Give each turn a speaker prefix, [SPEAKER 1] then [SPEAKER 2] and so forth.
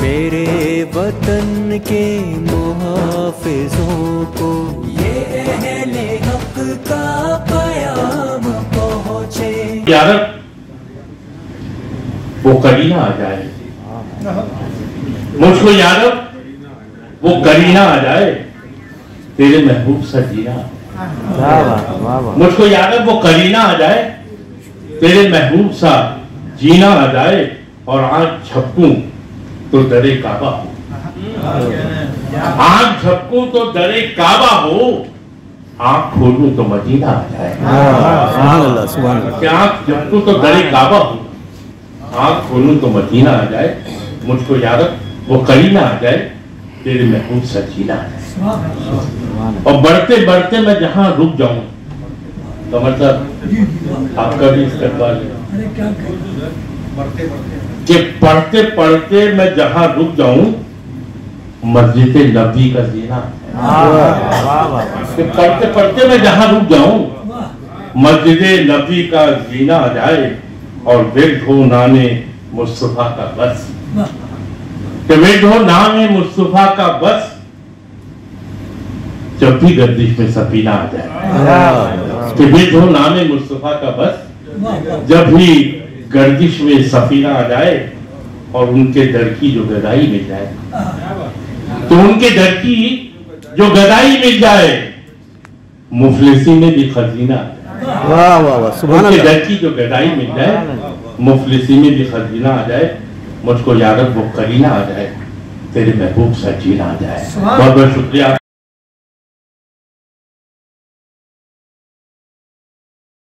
[SPEAKER 1] میرے وطن کے محافظوں کو یہ اہل حق کا پیام پہنچے.
[SPEAKER 2] یا رب وہ کرینہ آ جائے مجھ کو، یا رب وہ کرینہ آ جائے تیرے محبوب سا جینا. مجھ کو یا رب وہ کرینہ آ جائے تیرے محبوب سا جینا آ جائے، اور آنکھ جھپکوں تو درے کعبہ ہو. آنکھ جھپکوں تو درے کعبہ ہو، آنکھ کھولوں تو مدینہ آ جائے. آنکھ جھپکوں تو درے کعبہ ہو، آنکھ کھولوں تو مدینہ آ جائے. مجھ کو یا رب وہ کرینہ آ جائے تیرے محبوب سا جینا آ جائے. اور بڑھتے بڑھتے میں جہاں رک جاؤں، تو مطلب آپ کا بھی استقبال ہے کہ پڑھتے پڑھتے میں جہاں رک جاؤں مسجد نبوی کا زینہ. کہ پڑھتے پڑھتے میں جہاں رک جاؤں مسجد نبوی کا زینہ آ جائے، اور ورد ہو نام مصطفیٰ کا بس. کہ ورد ہو نام مصطفیٰ کا بس، جب بھی گردش میں سفینہ آ جائے. کہ ورد ہو نام مصطفیٰ کا بس، جب بھی گردش میں سفینہ آ جائے، اور ان کے در کی جو گدائی مل جائے. تو ان کے در کی جو گدائی مل جائے، مفلسی میں بھی خزینہ آ جائے. ان کے در کی جو گدائی مل جائے، مفلسی میں بھی خزینہ آ جائے. مجھ کو یا رب وہ کرینہ آ جائے تیرے محبوب سا جینا آ جائے. بہت بہت شکریہ.